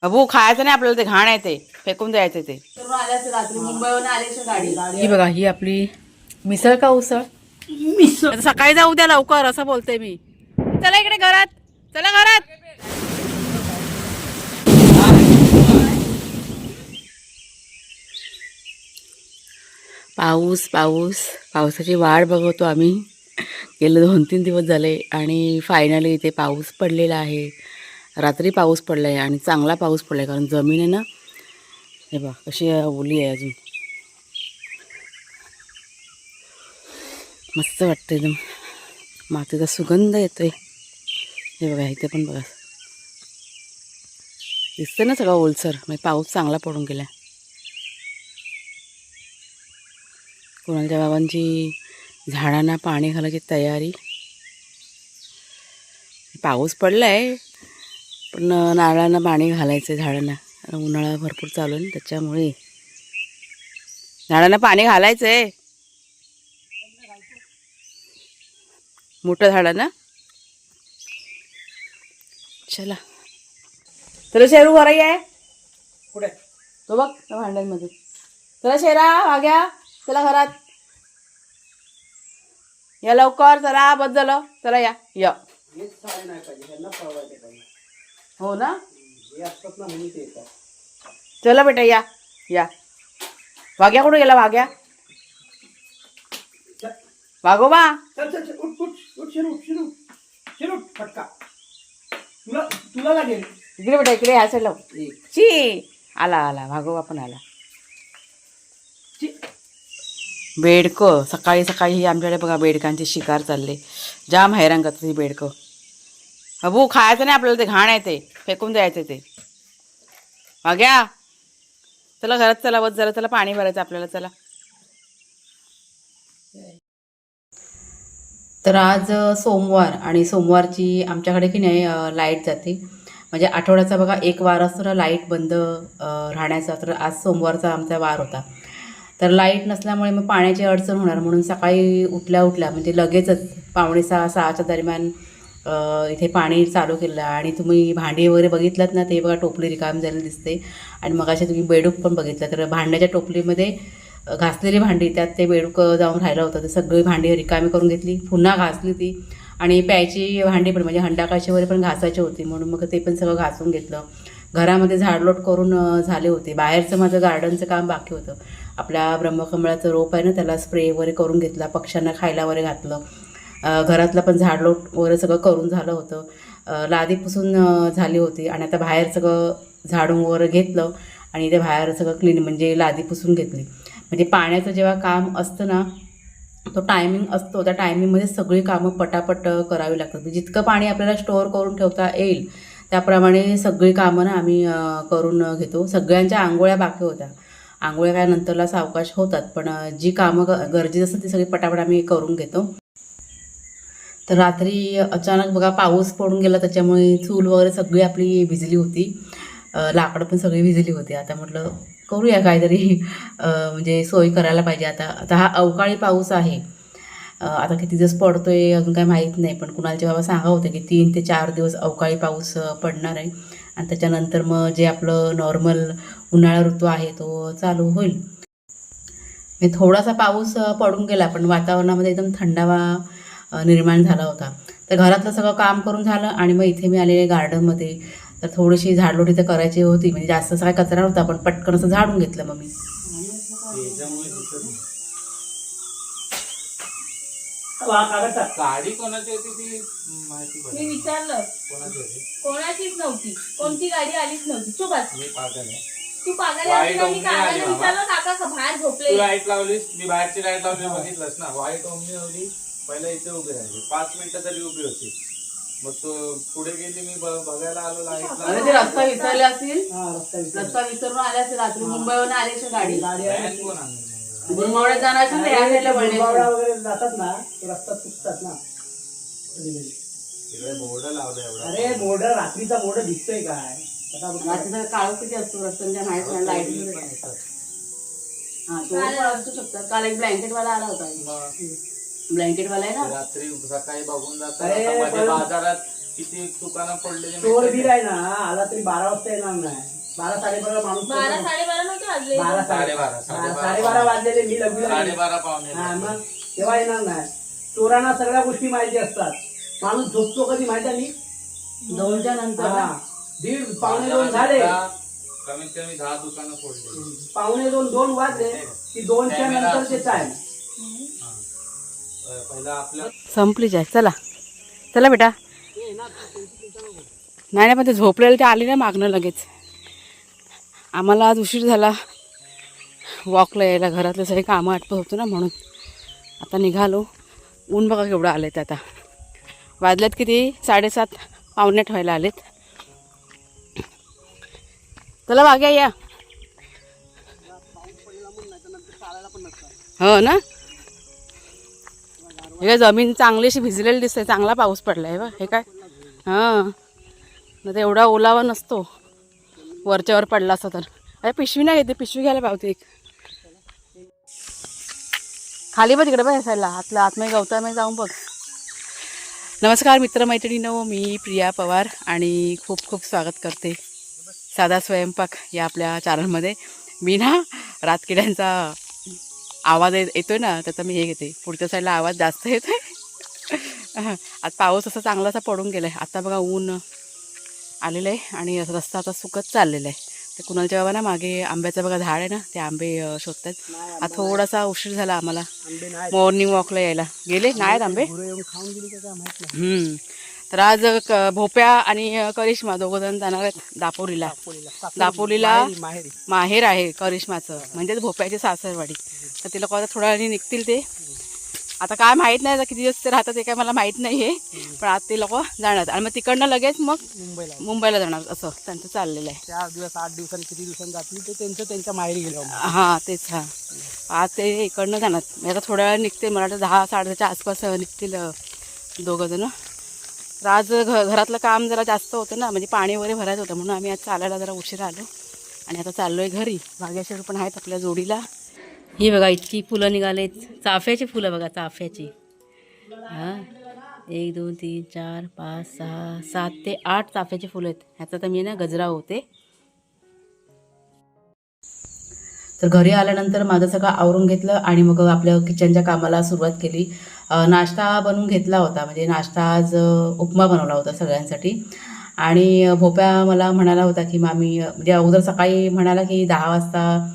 अबू खायचं नाही आपल्याला, ते घाण आहे, ते फेकून द्यायचं ते. रात्री मुंबईवरून आल्याची गाडी. ही बघा, ही आपली मिसळ का उसळ? मिसळ. आता सकाळी जाऊ द्या लवकर, असं बोलते मी. चला इकडे घरात, चला घरात. पाऊस पाऊस पावसाची वाट बघतो आम्ही. गेले 2-3 दिवस झाले आणि फायनली इथे पाऊस पडलेला आहे. रात्री पाऊस पडला आहे आणि चांगला पाऊस पडला आहे, कारण जमीन आहे ना, हे बघा कशी ओली आहे अजून. मस्त वाटतं एकदम, मातीचा सुगंध येतोय. हे बघा इथे पण बघा, दिसतं ना सगळं ओलसर, म्हणजे पाऊस चांगला पडून गेला. कुणालच्या बाबांची झाडांना पाणी घालायची तयारी. पाऊस पडला आहे पण नारळांना पाणी घालायचं आहे झाडांना. उन्हाळा भरपूर चालू आहे ना, त्याच्यामुळे झाडांना पाणी घालायचं आहे. मोठं झाडांना. चला चला शेरू घराई आहे कुठे तो बघ त्या भांड्यांमध्ये. चला शेरा वाग्या, चला घरात या लवकर, चला बस झालं, चला या या. हो ना, चला बेटा या या. वाग्या कुठे गेला? वाग्या वागोबा इकडे बेटा, इकडे या. चला ची आला आला वागोबा पण आला. बेडकं सकाळी सकाळी ही आमच्याकडे बघा बेडकांची शिकार चालले. जाम हैराण करतात ही बेडकं. अबू खायचं नाही आपल्याला, ते घाण आहे, ते फेकून द्यायचं ते. वाग्या चला घरात, चला बस झालं, चला पाणी भरायचं आपल्याला, चला. तर आज सोमवार आणि सोमवारची आमच्याकडे की नाही लाईट जाते. म्हणजे आठवड्याचा बघा एक वार असतो ना लाईट बंद राहण्याचा, तर आज सोमवारचा आमचा वार होता. तर लाईट नसल्यामुळे मग पाण्याची अडचण होणार म्हणून सकाळी उठल्या उठल्या म्हणजे लगेचच 5:45-6च्या दरम्यान इथे पाणी चालू केलं. आणि तुम्ही भांडी वगैरे बघितलात ना, ते बघा टोपली रिकामी झालेली दिसते. आणि मग अशा तुम्ही बेडूक पण बघितलं, तर भांड्याच्या टोपलीमध्ये घासलेली भांडी, त्यात ते बेडूक जाऊन राहिलं होतं. ते सगळी भांडी रिकामी करून घेतली, पुन्हा घासली ती. आणि प्यायची भांडी पण म्हणजे हंडाकाशी वगैरे पण घासायची होती, म्हणून मग ते पण सगळं घासून घेतलं. घरामध्ये झाडलोट करून झाले होते. बाहेरचं माझं गार्डनचं काम बाकी होतं. आपल्या ब्रह्मकमळाचं रोप आहे ना, त्याला स्प्रे वगैरे करून घेतला, पक्ष्यांना खायला वगैरे घातलं. घरातलं पण झाडलोट वगैरे सगळं करून झालं होतं. लादी पुसून झाली होती. आणि आता बाहेर सगळं झाडून वगैरे घेतलं आणि ते बाहेर सगळं क्लीन म्हणजे लादी पुसून घेतली. म्हणजे पाण्याचं जेव्हा काम असतं ना, तो टायमिंग असतो, त्या टायमिंगमध्ये सगळी कामं पटापट करावी लागतात. जितकं पाणी आपल्याला स्टोअर करून ठेवता येईल त्याप्रमाणे सगळी कामं ना आम्ही करून घेतो. सगळ्यांच्या आंघोळ्या बाकी होत्या. आंघोळ्या काय नंतरला सावकाश होतात, पण जी कामं गरजेची असतात ती सगळी पटापट आम्ही करून घेतो. तर रात्री अचानक बघा पाऊस पडून गेला, त्याच्यामुळे चूल वगैरे सगळी आपली भिजली होती. लाकडं पण सगळी भिजली होती. आता म्हटलं करूया काहीतरी, म्हणजे सोय करायला पाहिजे. आता हा अवकाळी पाऊस आहे. आता किती दिवस पडतोय अजून काय माहीत नाही, पण कुणालचे बाबा सांगा होते की 3 ते 4 दिवस अवकाळी पाऊस पडणार आहे. आणि त्याच्यानंतर मग जे आपलं नॉर्मल उन्हाळा ऋतू आहे तो चालू होईल. म्हणजे थोडासा पाऊस पडून गेला, पण वातावरणामध्ये एकदम थंडावा निर्माण झाला होता. तर घरातलं सगळं काम करून झालं आणि मग इथे मी आलेले गार्डनमध्ये. तर थोडीशी झाडलोट इथं करायची होती, म्हणजे जास्त सगळा कचरा होता, पण पटकन असं झाडून घेतलं मग मी. गाडी कोणाची होती ती माहिती मी विचारलं, कोणाची होती? कोणाचीच नव्हती, कोणती गाडी आलीच नव्हती. चुप बस. मी पागल आहे. तू पागल आहे. मी काकाला विचारलं, काका बाहेर झोपले. तू लाईट लावलीस, मी बाहेरची लाईट लावली, बघितलंस ना. व्हाईट ओमनी होती, पहिला इथे उभी राहिली, 5 मिनिटं तरी उभी होती. मग तो पुढे गेली, मी बघायला आलो लाईट. अरे ते रस्ता विसरले असतील, रस्ता विसरून आले असतील. रात्री मुंबईवरून आल्याची गाडी कोण आणली? गुरमावड्यात जाणार असेल तर या साईडला वगैरे जातात ना, रस्ता चुकतात ना. तिकडे बोर्ड लावलं एवढा. अरे बोर्ड, रात्रीचा बोर्ड दिसतोय काय? रात्रीचा काळ किती असतो रस्त्यांच्या माहित नाही. लाईट हा तो पण असू शकतात. काल एक ब्लँकेट वाला आला होता. ब्लँकेट वाला आहे ना, रात्री सकाळी बघून जातात. अरे, मध्ये बाजारात किती दुकानं फोडलेली चोर माहिती बीर आहे? आहे ना आला तरी 12 वाजता येणार नाही. 12-12:30 माणूस 12-12:30 नव्हते वाजले. 12-12:30 वाजलेले मी लग्न 12:30 पावणे हा मग तेव्हा येणार नाही. चोरांना सगळ्या गोष्टी माहिती असतात. माणूस झोपतो कधी माहिती आहे मी 2च्या नंतर ना? 1:30-1:45 झाले. कमीत कमी 10 दुकानं फोडली. 1:45-2 वाजले की 2च्या नंतरचे टाइम. पहिला आपल्या संपलीच आहे. चला चला बेटा. नाही पण ते झोपलेलं ते आली ना मागणं लगेच. आम्हाला आज उशीर झाला वॉकला यायला. घरातले सगळे कामं आटपत होतं ना म्हणून आता निघालो. ऊन बघा केवढं आलं आहे. आता वाजल्यात किती 7:30 पावणे 8 व्हायला आलेत. चला वाग्या या. हो ना. हे काय जमीन चांगली अशी भिजलेली दिसते. चांगला पाऊस पडला आहे बा. हे काय हां नाही तर एवढा ओलावा नसतो वरच्यावर पडला असता तर. अरे पिशवी नाही घेते. पिशवी घ्यायला पावते एक. खाली बघ तिकडे बघ या साईडला आतला आतमध्ये गवतामध्ये जाऊन बघ. नमस्कार मित्रमैत्रिणींनो, मी प्रिया पवार आणि खूप खूप स्वागत करते साधा स्वयंपाक या आपल्या चॅनलमध्ये. मी ना रातकिड्यांचा आवाज येतोय ना त्याचा मी हे घेते. पुढच्या साईडला आवाज जास्त येतो आहे. आज पाऊस असा चांगला असा पडून गेला आहे. आता बघा ऊन आलेलं आहे आणि रस्ता आता सुकत चाललेला आहे. ते कुणालच्या बाबा ना मागे आंब्याचं बघा झाड आहे ना ते आंबे शोधतात. आज थोडासा उशीर झाला आम्हाला मॉर्निंग वॉकला यायला. गेले नाहीत आंबे. खाऊन गेली का काय माहित नाही. तर आज भोप्या आणि करिश्मा दोघंजण जाणार आहेत दापोलीला. दापोलीला माहेर आहे करिश्माचं म्हणजेच भोप्याची सासरवाडी. तर ते लोक आता थोड्या वेळाने निघतील. ते आता काय माहीत नाही किती दिवस ते राहतात ते काय मला माहीत नाही आहे. पण आज ते लोक जाणार आणि मग तिकडनं लगेच मग मुंबईला जाणार असं त्यांचं चाललेलं आहे. 4 दिवस 8 दिवसांनी किती दिवसांनी जातील ते त्यांच्या माहेरी गेलो. हां तेच. हां आज ते इकडनं जाणार. मी आता थोड्या वेळा निघते. मला वाटतं 10-10:30च्या आसपास निघतील दोघंजणं. तर आज घरातलं काम जरा जास्त होतं ना म्हणजे पाणी वगैरे भरायचं होतं म्हणून आम्ही आज चालायला जरा उशीर आलो आणि आता चाललो आहे घरी. भाग्यश्री पण आहेत आपल्या जोडीला. ही बघा इतकी फुलं निघालेत. चाफ्याची फुलं बघा चाफ्याची. हां 1 2 3 4 5 6 7 ते 8 चाफ्याची फुलं आहेत. ह्याचा तर मी ना गजरा होते. तर घरी आल्यानंतर माझं सगळं आवरून घेतलं आणि मग आपल्या किचनच्या कामाला सुरुवात केली. नाश्ता बनवून घेतला होता म्हणजे नाश्ता आज उपमा बनवला होता सगळ्यांसाठी. आणि भोप्या मला म्हणाला होता की मामी म्हणजे अगोदर सकाळी म्हणाला की 10 वाजता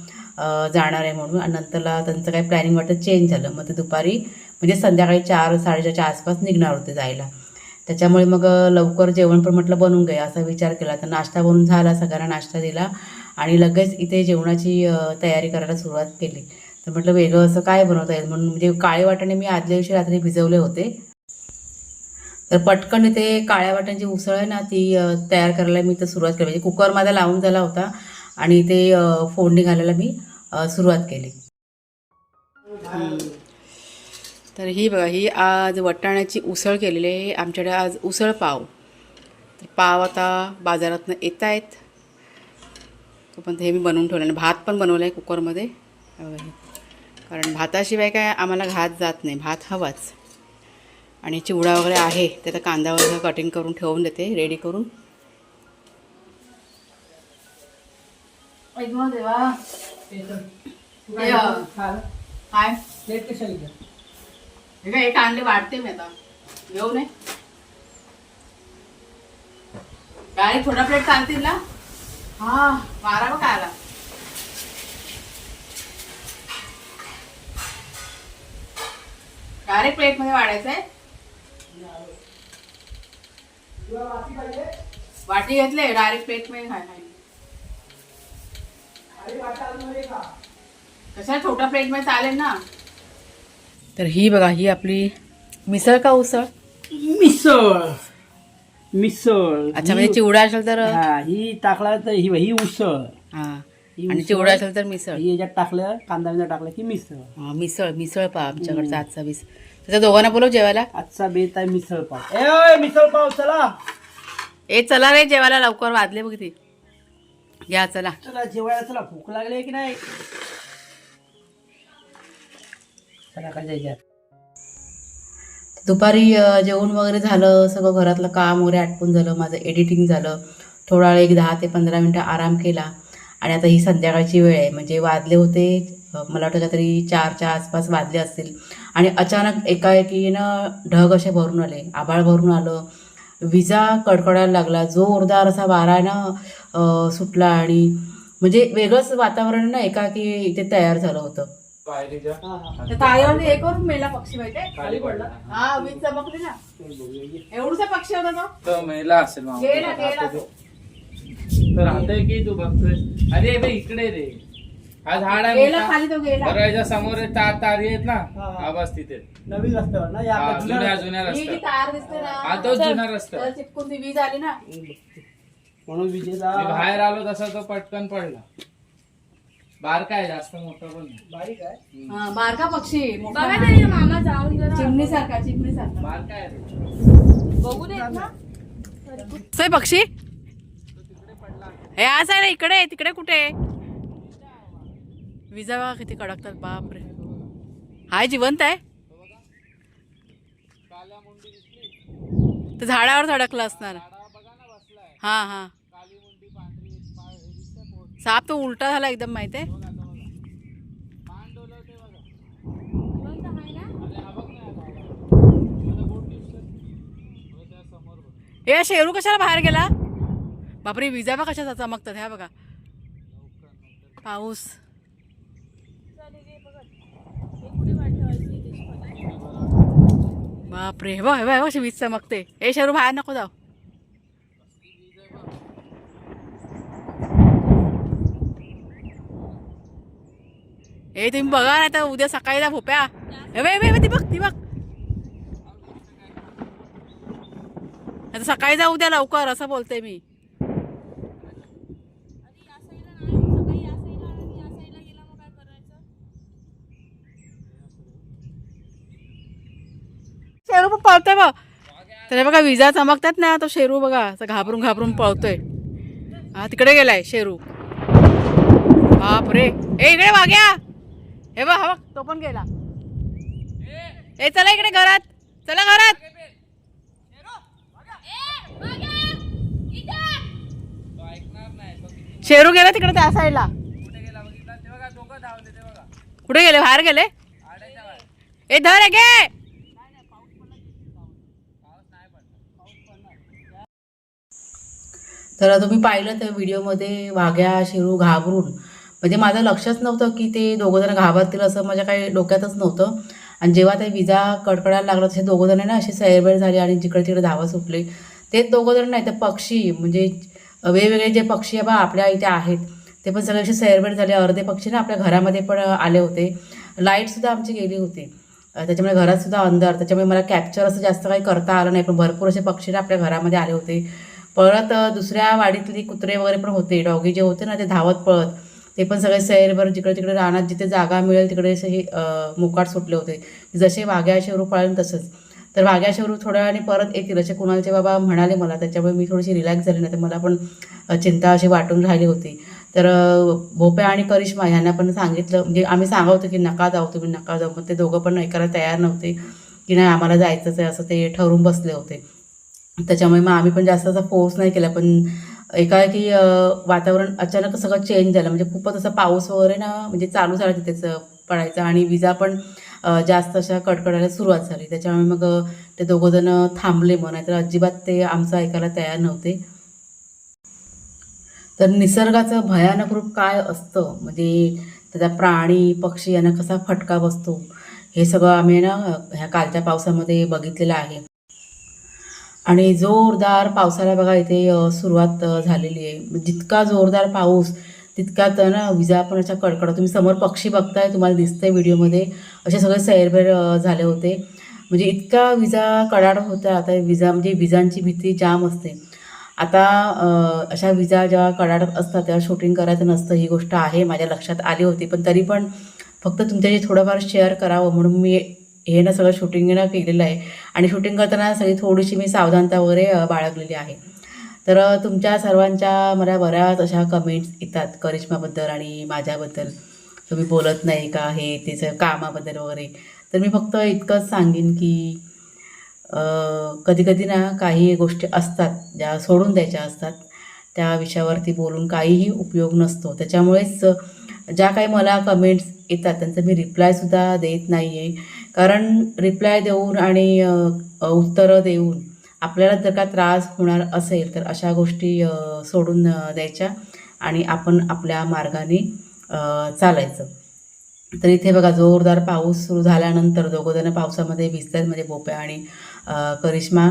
जाणार आहे म्हणून आणि नंतरला त्यांचं काही प्लॅनिंग वाटतं चेंज झालं. मग ते दुपारी म्हणजे संध्याकाळी 4-4:30च्या आसपास निघणार होते जायला. त्याच्यामुळे मग लवकर जेवण पण म्हटलं बनवून घ्या असा विचार केला. तर नाश्ता बनवून झाला. सगळ्यांना नाश्ता दिला आणि लगेच इथे जेवणाची तयारी करायला सुरुवात केली. तर म्हटलं वेगळं असं काय बनवता येईल म्हणून म्हणजे काळे वाटाणे मी आदल्या दिवशी रात्री भिजवले होते. तर पटकन इथे काळ्या वाटाण्याची उसळ आहे ना ती तयार करायला मी तर सुरुवात केली. म्हणजे कुकर माझा लावून झाला होता आणि ते फोडणी घालायला मी सुरुवात केली. तर ही बघा ही आज वाटाण्याची उसळ केलेली आहे. आमच्याकडे आज उसळ पाव. तर पाव आता बाजारातनं येत आहेत. तोपर्यंत हे मी बनवून ठेवलं आणि भात पण बनवला आहे कुकरमध्ये. कारण भाताशिवाय काय आम्हाला घात जात नाही. भात हवाच. आणि चिवडा वगैरे आहे ते आता कांदा वगैरे कटिंग करून ठेवून देते रेडी करून. देवा काय प्लेट कशाला घ्या? हे काय एक अंडे वाढते मी आता घेऊ नये. डायरेक्ट थोडा प्लेट चालतील ना. हा मारा बघ आला. डायरेक्ट प्लेट मध्ये वाढायचं आहे. वाटी घेतले डायरेक्ट प्लेट मध्ये खायला. कशा छोटा प्लेट मध्ये चालेल ना. तर ही बघा ही आपली मिसळ का उसळ. मिसळ. मिसळ. अच्छा म्हणजे चिवडा असेल तर हा ही टाकला तर ही उसळ. हा आणि चिवडा असेल तर मिसळ. ही याच्यात टाकलं कांदा बिंदा टाकला की मिसळ. मिसळ मिसळ पाव आमच्याकडचा आजचा मिसळ. त्याच्या दोघांना बोलव जेवायला. आजचा बेत आहे मिसळ पाव. ए मिसळ पाव चला. ए चला रे जेवायला लवकर वाजले बघ ते. घ्या चला. चला जेवायला चला. भूक लागली की नाही. चला काय जायच्यात. दुपारी जेवण वगैरे झालं, सगळं घरातलं काम वगैरे आटपून झालं, माझं एडिटिंग झालं, थोडा वेळ एक 10 ते 15 मिनटं आराम केला आणि आता ही संध्याकाळची वेळ आहे. म्हणजे वाजले होते मला वाटतं काहीतरी 4च्या आसपास वाजले असतील आणि अचानक एकाएकीनं ढग असे भरून आले, आभाळ भरून आलं, विजा कडकडायला लागला, जोरदार असा वाऱ्यानं सुटला आणि म्हणजे वेगळंच वातावरण ना एकाएकी इथे तयार झालं होतं. पायरीच्या त्या तारेवरती हे करून मेला पक्षी माहितीये, खाली पडला. हा वीज चमकली ना, एवढसा पक्षी होता तो, तो मेला असेल मामा. गेला तो. तर आता की तू बघतोय, अरे बे इकडे रे, हा झाड आहे गेला मोठा. खाली, तो गेला. बरं याच्या समोर तारी आहेत ना, हा. हा बस तिथे. नवीन रस्त्यावर ना हा, जुन्या या जुन्या ही जी रस्त्यावर. तार दिसते ना, हा तोच जुना रस्ता. त्याला चिपकून ती वीज आली ना. म्हणून विजेला मी बाहेर आलो तसा तो पटकन पडला. बारका आहे, जास्त मोठा पण नाही. बारीक आहे. हा, बारका पक्षी, मोठा बघा नाही. तरी मामा जाऊन जरा चिमणी सारखा बारका आहे रे. बघू देत ना. सोय पक्षी हे आज आहे ना, इकडे आहे, तिकडे कुठे आहे? विजा बघा किती कडकतात, बापरे. हाय जिवंत आहे, काल्या मुंडी दिसली, तर झाडावर धडकलं असणार. झाडा बघा ना बसलाय. हा हा, काली मुंडी पांढरी हे दिसतंय पोट. साप तो उलटा झाला एकदम, माहितीये. बघा आता बघा. मान डोलवते बघा. जिवंत आहे ना? अरे हा बघ ना या झाडावर. मला बोट दिसतोय. बघ त्या समोर बघ. हे शेरू कशाला बाहेर गेला? बापरे, विजा बघा कशा चमकतात, ह्या बघा. पाऊस. बापरे, बघ हे बघ, अशी वीज चमकते. ए शेरू बाहेर नको जाऊ. ए तुम्ही बघा ना, आता उद्या सकाळी जा भोप्या. हे बघ, हे बघ, ती बघ, ती बघ. आता सकाळी जा उद्या लवकर, असं बोलते मी. शेरू पण पळतोय बघ, त्याला बघा विजा चमकतात ना, तो शेरू बघा असं घाबरून घाबरून पळतोय. हा तिकडे गेलाय शेरू. बापरे, ए इकडे वाग्या, हे बघ, हा बघ, तो पण गेला. ए चला इकडे घरात, चला घरात. तो ऐकणार नाही. तो किती शेरू गेला तिकडे त्या साईडला. कुठे गेला बघितला ते बघा. दोघं धावले ते बघा. कुठे गेले? बाहेर गेले. आडायच्या बाहेर. ए धर आहे गे. तर तुम्ही पाहिलं त्या व्हिडिओमध्ये वाघ्या शेरू घाबरून, म्हणजे माझं लक्षच नव्हतं की ते दोघं जण घाबरतील, असं माझ्या काही डोक्यातच नव्हतं. आणि जेव्हा ते विजा कडकडायला लागला तसे दोघं जण ना असे सैरबैर झाले आणि जिकडे तिकडे धावा सुटले. तेच दोघं जण नाही तर पक्षी, म्हणजे वेगवेगळे जे पक्षी बा आपल्या इथे आहेत ते पण सगळे असे सैरबैर झाले. अर्धे पक्षी ना आपल्या घरामध्ये पण आले होते. लाईटसुद्धा आमची गेली होती, त्याच्यामुळे घरातसुद्धा अंधार, त्याच्यामुळे मला कॅप्चर असं जास्त काही करता आलं नाही. पण भरपूर असे पक्षी ना आपल्या घरामध्ये आले होते. परत दुसऱ्या वाडीतली कुत्रे वगैरे पण होते, डॉगी जे होते ना ते धावत पळत, ते पण सगळे सैरभर जिकडे तिकडे रानात जिथे जागा मिळेल तिकडे असे मुकाट सुटले होते. जसे वाघ्या शेरू पळेल तसंच. तर वाघ्या शेरू थोड्या वेळाने परत येतील असे कुणालचे बाबा म्हणाले मला, त्याच्यामुळे मी थोडीशी रिलॅक्स झाली. नाही तर मला पण चिंता अशी वाटून राहिली होती. तर भोप्या आणि करिश्मा यांना पण सांगितलं, म्हणजे आम्ही सांगत की नका जाऊ, तुम्ही नका जाऊ. पण ते दोघं पण ऐकायला तयार नव्हते की नाही आम्हाला जायचंच आहे, असं ते ठरवून बसले होते. त्याच्यामुळे मग आम्ही पण जास्त असा फोर्स नाही केला. पण एकाएकी वातावरण अचानक सगळं चेंज झालं, म्हणजे खूपच असा पाऊस वगैरे ना म्हणजे चालू झाला तिथेच पडायचा आणि विजा पण जास्त अशा कडकडायला सुरुवात झाली. त्याच्यामुळे मग ते दोघं जण थांबले, मग नाहीतर अजिबात ते आमचं ऐकायला तयार नव्हते. तर निसर्गाचं भयानक रूप काय असतं, म्हणजे त्याचा प्राणी पक्षी यांना कसा फटका बसतो, हे सगळं आम्ही ना ह्या कालच्या पावसामध्ये बघितलेलं आहे. आणि जोरदार पावसाला बघा इथे सुरुवात झालेली आहे. जितका जोरदार पाऊस तितक्यात ना विजा पण अशा कडकडत, तुम्ही समोर पक्षी बघताय, तुम्हाला दिसतंय व्हिडिओमध्ये, असे सगळे सैरभैर झाले होते. म्हणजे इतका विजा कडाडत होत्या. आता विजा म्हणजे विजांची भीती जाम असते. आता अशा विजा जेव्हा कडाडत असतात तेव्हा शूटिंग करायचं नसतं, ही गोष्ट आहे माझ्या लक्षात आली होती. पण तरी पण फक्त तुमच्याशी थोडंफार शेअर करावं म्हणून मी हे ना सगळं शूटिंग ना केलेलं आहे. आणि शूटिंग करताना सगळी थोडीशी मी सावधानता वगैरे बाळगलेली आहे. तर तुमच्या सर्वांच्या मला बऱ्याच अशा कमेंट्स येतात करिश्माबद्दल आणि माझ्याबद्दल, तुम्ही बोलत नाही का हे त्याचं कामाबद्दल वगैरे. तर मी फक्त इतकंच सांगेन की कधी कधी ना काही गोष्टी असतात ज्या सोडून द्यायच्या असतात, त्या विषयावरती बोलून काहीही उपयोग नसतो. त्याच्यामुळेच ज्या काही मला कमेंट्स येतात त्यांचं मी रिप्लायसुद्धा देत नाही आहे. कारण रिप्लाय देऊन आणि उत्तरं देऊन आपल्याला जर का त्रास होणार असेल तर अशा गोष्टी सोडून द्यायच्या आणि आपण आपल्या मार्गाने चालायचं. तर इथे बघा जोरदार पाऊस सुरू झाल्यानंतर दोघंजणं पावसामध्ये भिजतात, म्हणजे बोप्या आणि करिश्मा.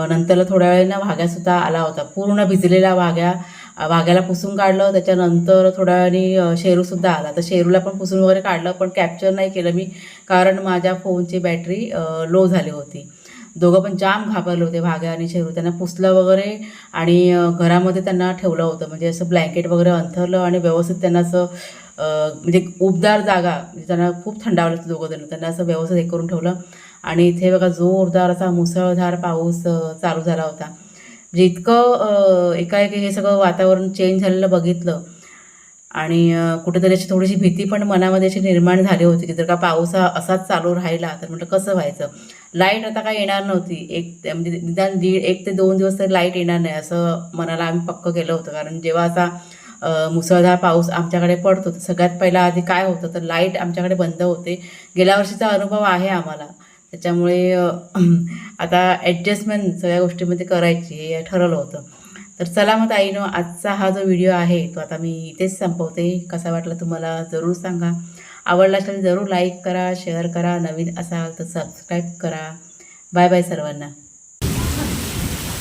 नंतरला थोड्या वेळेला वाघ्यासुद्धा आला होता, पूर्ण भिजलेला वाघ्याला पुसून काढलं. त्याच्यानंतर थोड्या वेळाने शेरूसुद्धा आला, तर शेरूला पण पुसून वगैरे काढलं, पण कॅप्चर नाही केलं मी कारण माझ्या फोनची बॅटरी लो झाली होती. दोघं पण जाम घाबरले होते, वाघ्या आणि शेरू. त्यांना पुसलं वगैरे आणि घरामध्ये त्यांना ठेवलं होतं, म्हणजे असं ब्लँकेट वगैरे अंथरलं आणि व्यवस्थित त्यांना असं म्हणजे उबदार जागा, म्हणजे त्यांना खूप थंडावलं होतं दोघं जण, त्यांना असं व्यवस्थित हे करून ठेवलं. आणि इथे बघा जोरदार असा मुसळधार पाऊस चालू झाला होता. म्हणजे इतकं एकाएकी हे सगळं वातावरण चेंज झालेलं बघितलं आणि कुठेतरी अशी थोडीशी भीती पण मनामध्ये अशी निर्माण झाली होती की जर का पाऊस असाच चालू राहिला तर म्हटलं कसं व्हायचं. लाईट आता काय येणार नव्हती, म्हणजे निदान 1 ते 2 दिवस तरी लाईट येणार नाही असं मनाला आम्ही पक्कं केलं होतं. कारण जेव्हा असा मुसळधार पाऊस आमच्याकडे पडतो तर सगळ्यात पहिला आधी काय होतं तर लाईट आमच्याकडे बंद होते. गेल्या वर्षीचा अनुभव आहे आम्हाला, त्याच्यामुळे आता ॲडजस्टमेंट सगळ्या गोष्टीमध्ये करायची हे ठरवलं होतं. तर चला मग ताईनो, आजचा हा जो व्हिडिओ आहे तो आता मी इथेच संपवते. कसा वाटला तुम्हाला जरूर सांगा. आवडला असेल जरूर लाईक करा, शेअर करा, नवीन असाल तर सबस्क्राईब करा. बाय बाय सर्वांना.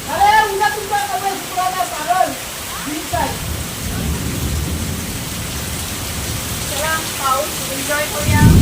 अरे उद्या तुमचा कपडे सुकवायला पागल. ठीक आहे. चला पाऊस एन्जॉय करूया.